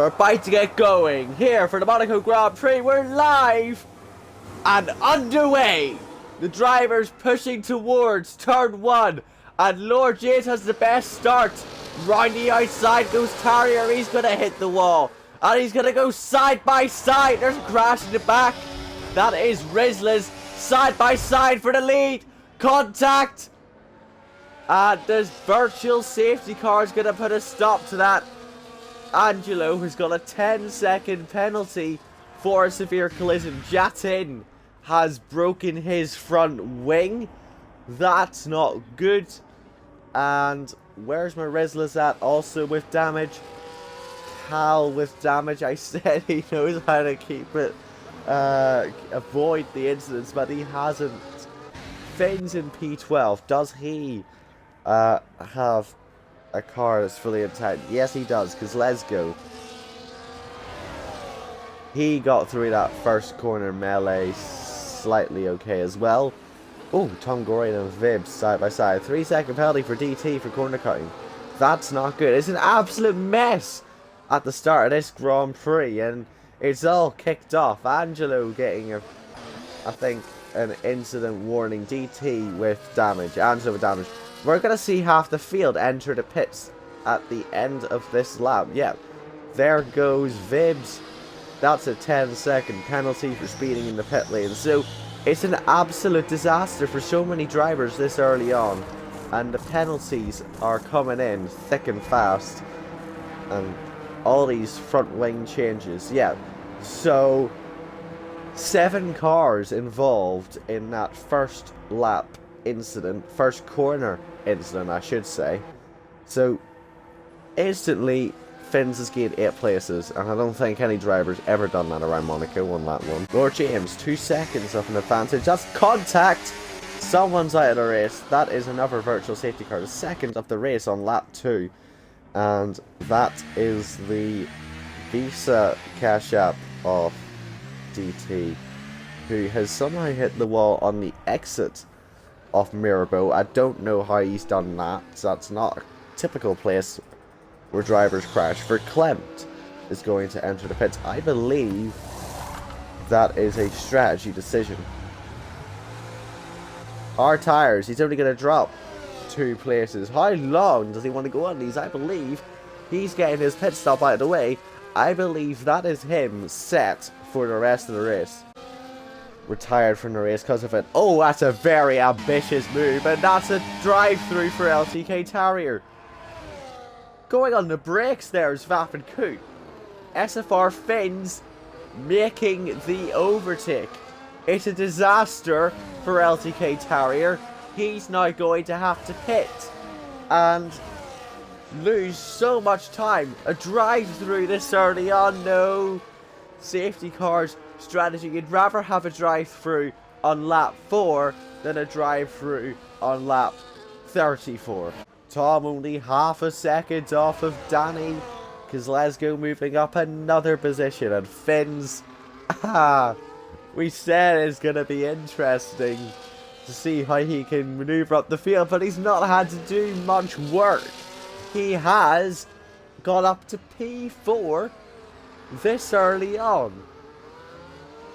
about to get going here for the Monaco Grand Prix. We're live and underway. The driver's pushing towards turn 1, and Lord James has the best start. Round the outside goes Tarrier. He's going to hit the wall, and he's going to go side by side. There's a crash in the back. That is Rizla's side by side for the lead. Contact. And this virtual safety car is going to put a stop to that. Angelo has got a 10-second penalty for a severe collision. Jatin has broken his front wing. That's not good. And where's my Rizlas at? Also with damage. Cal with damage. I said he knows how to keep it, avoid the incidents, but he hasn't. Finn's in P12. Does he have a car that's fully intact? Yes, he does, because let's go. He got through that first corner melee slightly okay as well. Oh, Tom Gorian and Vibs side by side. 3-second penalty for DT for corner cutting. That's not good. It's an absolute mess at the start of this Grand Prix, and it's all kicked off. Angelo getting I think, an incident warning. DT with damage. Angelo with damage. We're going to see half the field enter the pits at the end of this lap. Yeah, there goes Vibs. That's a 10-second penalty for speeding in the pit lane. So, it's an absolute disaster for so many drivers this early on. And the penalties are coming in thick and fast. And all these front wing changes. Yeah, so 7 cars involved in that first lap incident, first corner incident I should say. So instantly Finn's has gained 8 places, and I don't think any driver's ever done that around Monaco on that one. Lord James, 2 seconds of an advantage. That's contact. Someone's out of the race. That is another virtual safety car. The second of the race on lap 2, and that is the Visa Cash App of DT, who has somehow hit the wall on the exit of Mirabeau. I don't know how he's done that. So that's not a typical place where drivers crash. Verklempt is going to enter the pits. I believe that is a strategy decision. Our tires, he's only going to drop 2 places. How long does he want to go on these? I believe he's getting his pit stop out of the way. I believe that is him set for the rest of the race. Retired from the race because of it. Oh, that's a very ambitious move, and that's a drive-through for LTK Tarrier. Going on the brakes there is Vappen Coot. SFR Finns making the overtake. It's a disaster for LTK Tarrier. He's now going to have to pit and lose so much time. A drive-through this early on, no. Safety cars strategy. You'd rather have a drive-through on lap 4 than a drive-through on lap 34. Tom only half a second off of Danny. Kozlezgo moving up another position, and Finn's, we said it's going to be interesting to see how he can maneuver up the field, but he's not had to do much work. He has got up to P4 this early on.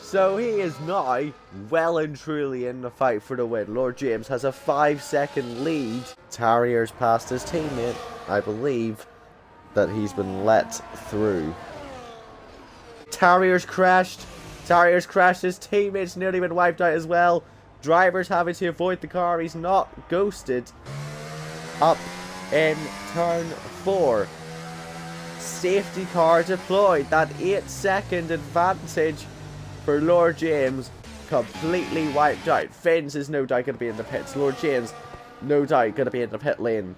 So he is now well and truly in the fight for the win. Lord James has a 5-second lead. Tarrier's passed his teammate. I believe that he's been let through. Tarrier's crashed. Tarrier's crashed. His teammate's nearly been wiped out as well. Driver's having to avoid the car. He's not ghosted. Up in turn 4. Safety car deployed. That 8-second advantage for Lord James completely wiped out. Finns is no doubt going to be in the pits. Lord James, no doubt going to be in the pit lane.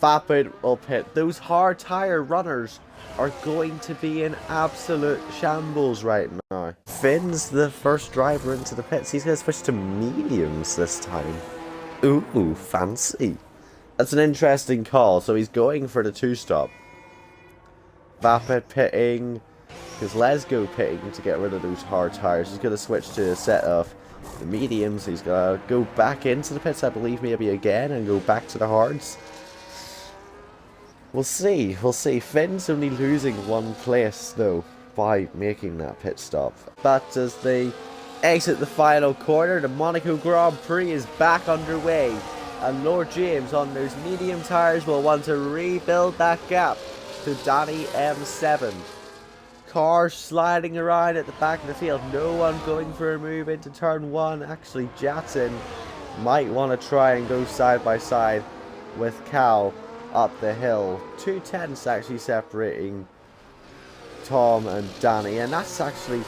Vapid will pit. Those hard tire runners are going to be in absolute shambles right now. Finn's the first driver into the pits. He's going to switch to mediums this time. Ooh, fancy. That's an interesting call. So he's going for the 2-stop. Vapid pitting. Because Kozlezgo pitting to get rid of those hard tires. He's going to switch to a set of the mediums. He's going to go back into the pits, I believe, maybe again, and go back to the hards. We'll see. We'll see. Finn's only losing one place, though, by making that pit stop. But as they exit the final corner, the Monaco Grand Prix is back underway. And Lord James, on those medium tyres, will want to rebuild that gap to Danny M7. Cars sliding around at the back of the field. No one going for a move into turn 1. Actually, Jatin might want to try and go side by side with Cal up the hill. 2 tenths actually separating Tom and Danny, and that's actually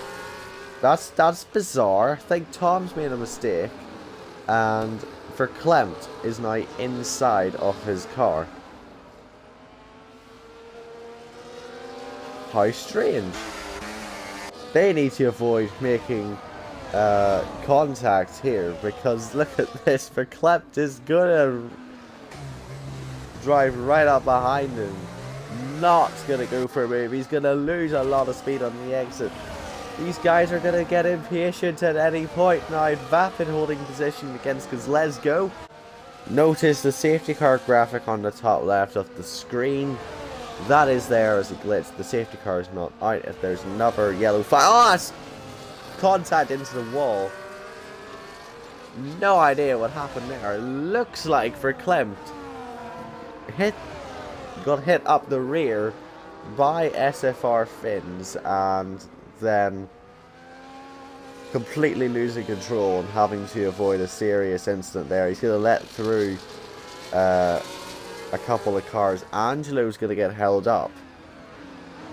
that's bizarre. I think Tom's made a mistake, and Verklempt is now inside of his car. How strange. They need to avoid making contact here, because look at this. Verklempt is gonna drive right up behind him. Not gonna go for a move. He's gonna lose a lot of speed on the exit. These guys are gonna get impatient at any point now. Vapid holding position against Gazlesgo. Notice the safety car graphic on the top left of the screen. That is there as a glitch. The safety car is not out. If there's another yellow flag, oh, that's contact into the wall. No idea what happened there. Looks like Verklempt got hit up the rear by SFR fins, and then completely losing control and having to avoid a serious incident there. He's going to let through a couple of cars. Angelo's going to get held up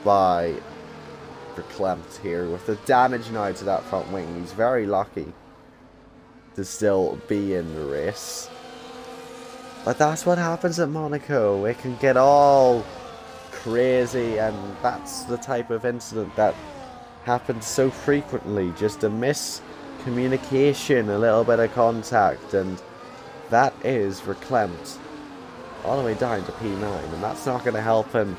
by Verklempt here with the damage now to that front wing. He's very lucky to still be in the race. But that's what happens at Monaco. It can get all crazy, and that's the type of incident that happens so frequently. Just a miscommunication, a little bit of contact, and that is Verklempt all the way down to P9, and that's not going to help him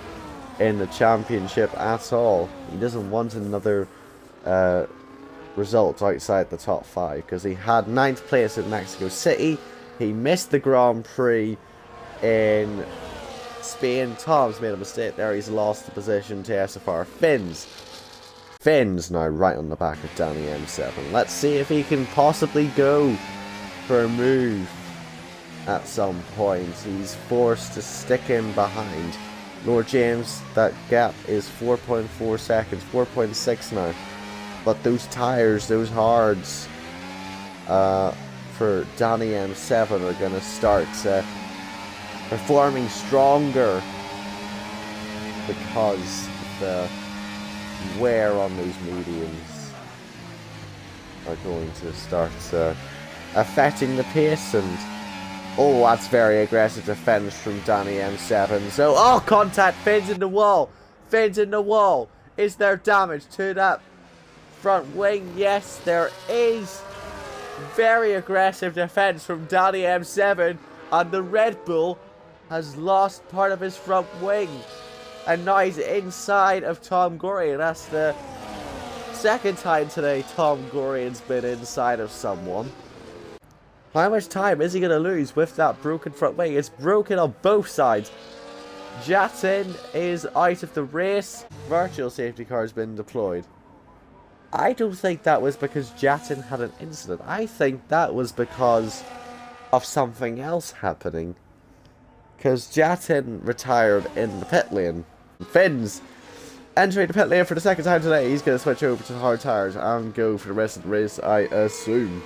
in the championship at all. He doesn't want another result outside the top 5, because he had 9th place at Mexico City. He missed the Grand Prix in Spain. Tom's made a mistake there. He's lost the position to SFR Fins. Fins now right on the back of Danny M7. Let's see if he can possibly go for a move at some point. He's forced to stick him behind. Lord James, that gap is 4.4 seconds, 4.6 now. But those tyres, those hards, for Danny M7 are going to start performing stronger, because the wear on those mediums are going to start affecting the pace. And oh, that's very aggressive defense from Danny M7. So, oh, contact, fins in the wall. Fins in the wall. Is there damage to that front wing? Yes, there is. Very aggressive defense from Danny M7, and the Red Bull has lost part of his front wing, and now he's inside of Tom Gorian. That's the second time today Tom Gorian's been inside of someone. How much time is he going to lose with that broken front wing? It's broken on both sides. Jatin is out of the race. Virtual safety car has been deployed. I don't think that was because Jatin had an incident. I think that was because of something else happening. Because Jatin retired in the pit lane. Fins entering the pit lane for the second time today. He's going to switch over to the hard tyres and go for the rest of the race, I assume.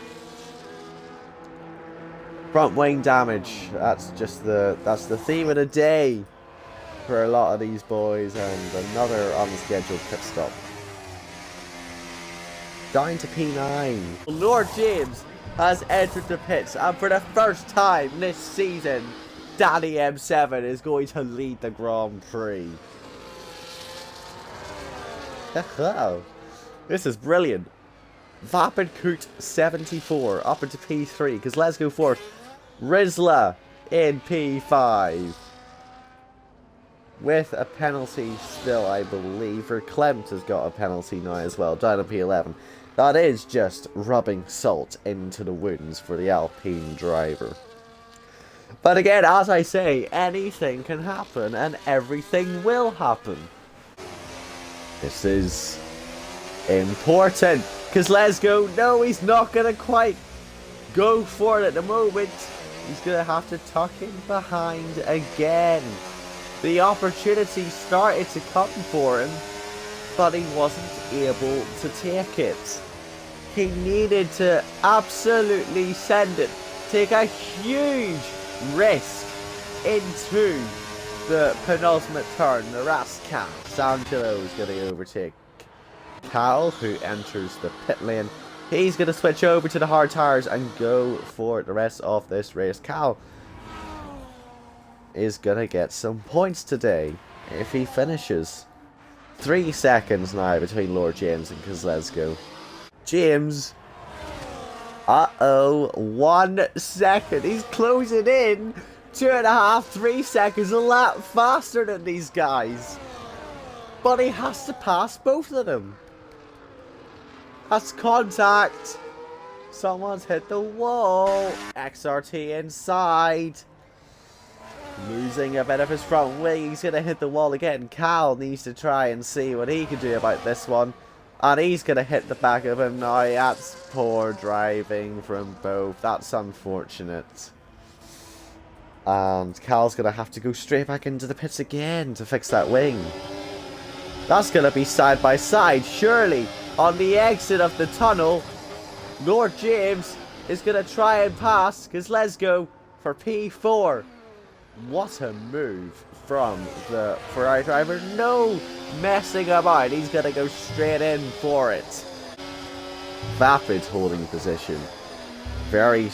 Front wing damage. That's the theme of the day for a lot of these boys, and another unscheduled pit stop. Down to P9. Lord James has entered the pits, and for the first time this season, Danny M7 is going to lead the Grand Prix. This is brilliant. Vapid Coot 74 up into P3, because let's go for Rizla in P5. With a penalty still, I believe. Verklempt has got a penalty now as well, down to P11. That is just rubbing salt into the wounds for the Alpine driver. But again, as I say, anything can happen and everything will happen. This is important, because Lesgo, no, he's not going to quite go for it at the moment. He's going to have to tuck in behind again. The opportunity started to come for him, but he wasn't able to take it. He needed to absolutely send it, take a huge risk into the penultimate turn, the Rascal. Sangelo is going to overtake Cal, who enters the pit lane. He's going to switch over to the hard tires and go for the rest of this race. Cal is going to get some points today if he finishes. 3 seconds now between Lord James and Kozlezgo. James. Uh-oh. 1 second. He's closing in. 2.5, 3 seconds. A lot faster than these guys. But he has to pass both of them. That's contact. Someone's hit the wall. XRT inside. Losing a bit of his front wing. He's going to hit the wall again. Cal needs to try and see what he can do about this one. And he's going to hit the back of him now. That's poor driving from both. That's unfortunate. And Cal's going to have to go straight back into the pits again to fix that wing. That's going to be side by side. Surely, on the exit of the tunnel, Lord James is going to try and pass. Because let's go for P4. What a move from the Ferrari driver. No messing about. He's going to go straight in for it. Vapid holding position. Very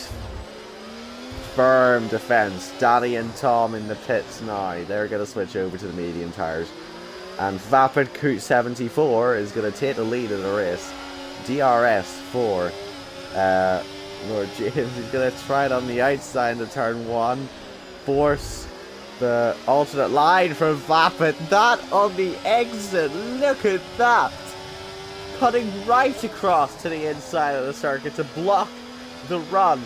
firm defense. Danny and Tom in the pits now. They're going to switch over to the medium tires. And Vapid Coot 74 is going to take the lead in the race. DRS for Lord James. He's going to try it on the outside of turn 1. Force the alternate line from Vapid. That on the exit. Look at that. Cutting right across to the inside of the circuit to block the run.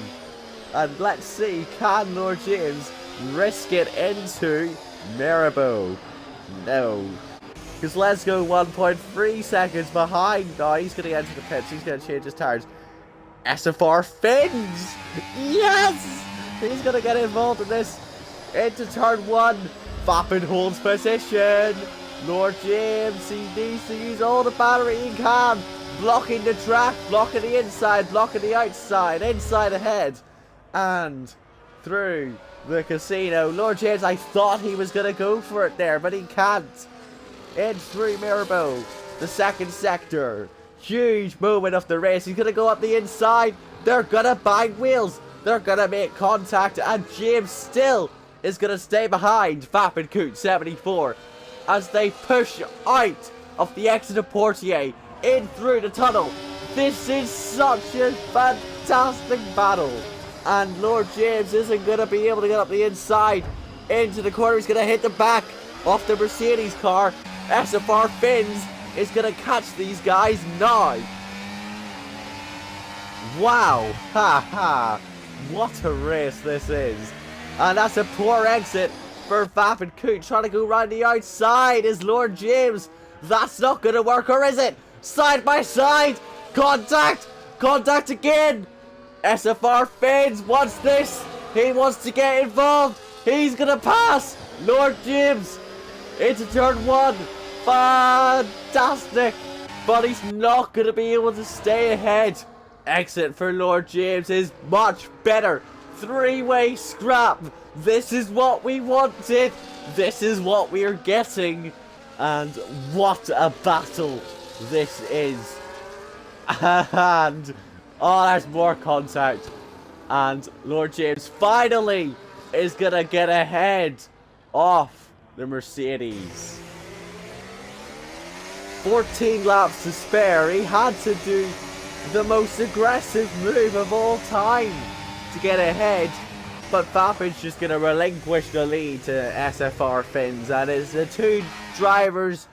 And let's see, can Lord James risk it into Maribor? No. Because let's go 1.3 seconds behind now. He's going to enter the pits. He's going to change his tires. SFR fins. Yes! He's going to get involved in this. Into turn 1. Vapid holds position. Lord James, he needs to use all the battery he can. Blocking the track, blocking the inside, blocking the outside, inside ahead. And through the casino. Lord James, I thought he was going to go for it there, but he can't. In through Maribor, the second sector. Huge moment of the race. He's going to go up the inside. They're going to bang wheels. They're going to make contact. And James still is going to stay behind Vapid Coot 74 as they push out of the exit of Portier in through the tunnel. This is such a fantastic battle. And Lord James isn't going to be able to get up the inside into the corner. He's going to hit the back of the Mercedes car. SFR Fins is going to catch these guys now. Wow. Ha ha. What a race this is. And that's a poor exit for Vapid Coot. Trying to go round the outside is Lord James. That's not going to work, or is it? Side by side. Contact. Contact again. SFR Fins wants this. He wants to get involved. He's going to pass Lord James into turn 1. Fantastic. But he's not going to be able to stay ahead. Exit for Lord James is much better. 3-way scrap. This is what we wanted. This is what we are getting. And what a battle this is. And oh, there's more contact. And Lord James finally is going to get ahead of the Mercedes. 14 laps to spare. He had to do the most aggressive move of all time to get ahead. But Vapid's just going to relinquish the lead to SFR Fins. And it's the two drivers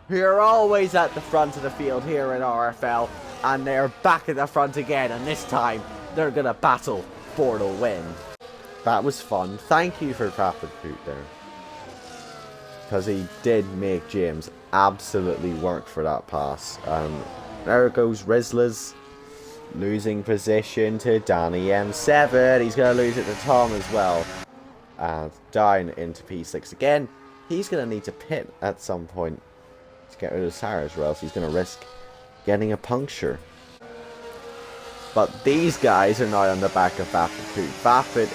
who are always at the front of the field here in RFL. And they're back at the front again. And this time, they're going to battle for the win. That was fun. Thank you for Rapid Boot there. Because he did make James absolutely work for that pass. There goes Rizlas. Losing position to Danny M7. He's going to lose it to Tom as well. And down into P6 again. He's going to need to pit at some point to get rid of Cyrus, or else he's going to risk getting a puncture. But these guys are now on the back of Vapid.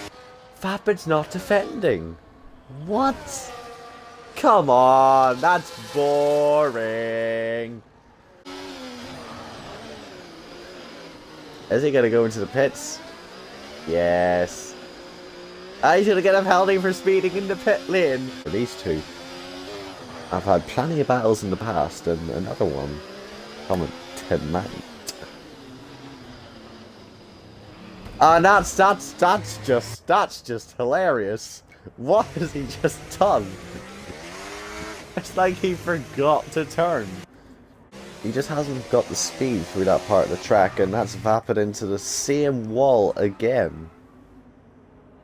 Vapid's not defending. What? Come on, that's boring. Is he going to go into the pits? Yes. He's going to get a penalty for speeding in the pit lane. For these two, I've had plenty of battles in the past, and another one coming tonight. And that's just hilarious. What has he just done? It's like he forgot to turn. He just hasn't got the speed through that part of the track, and that's vapid into the same wall again.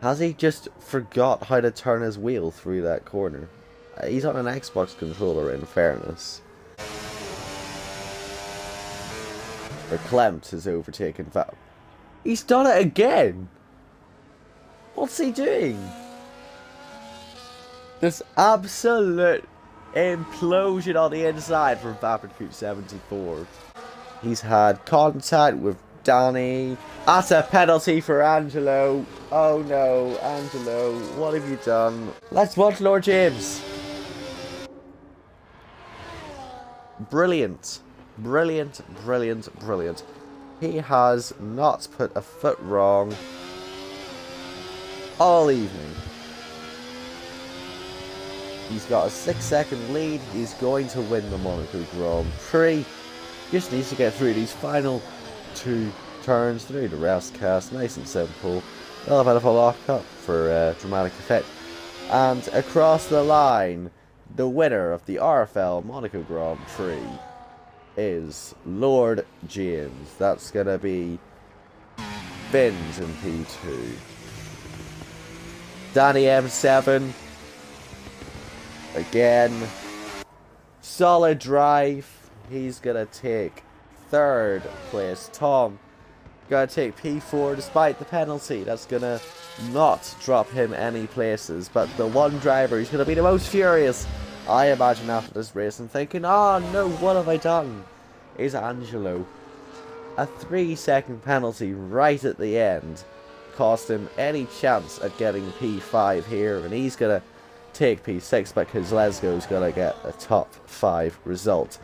Has he just forgot how to turn his wheel through that corner? He's on an Xbox controller, in fairness. Verklempt has overtaken Vapid. He's done it again! What's he doing? This absolute implosion on the inside from Vapid 74. He's had contact with Danny. That's a penalty for Angelo. Oh no, Angelo, what have you done? Let's watch Lord James. Brilliant. Brilliant, brilliant, brilliant. He has not put a foot wrong all evening. He's got a 6-second lead. He's going to win the Monaco Grand Prix. Just needs to get through these final 2 turns through the rest cast. Nice and simple. A little bit of a lock-up for dramatic effect. And across the line, the winner of the RFL Monaco Grand Prix is Lord James. That's going to be Fins in P2. Danny M7. Again. Solid drive. He's going to take 3rd place. Tom going to take P4 despite the penalty. That's going to not drop him any places. But the one driver who's going to be the most furious, I imagine, after this race and thinking, oh no, what have I done? Is Angelo. A 3-second penalty right at the end cost him any chance at getting P5 here, and he's going to take P6 because Lesgo's going to get a top 5 result.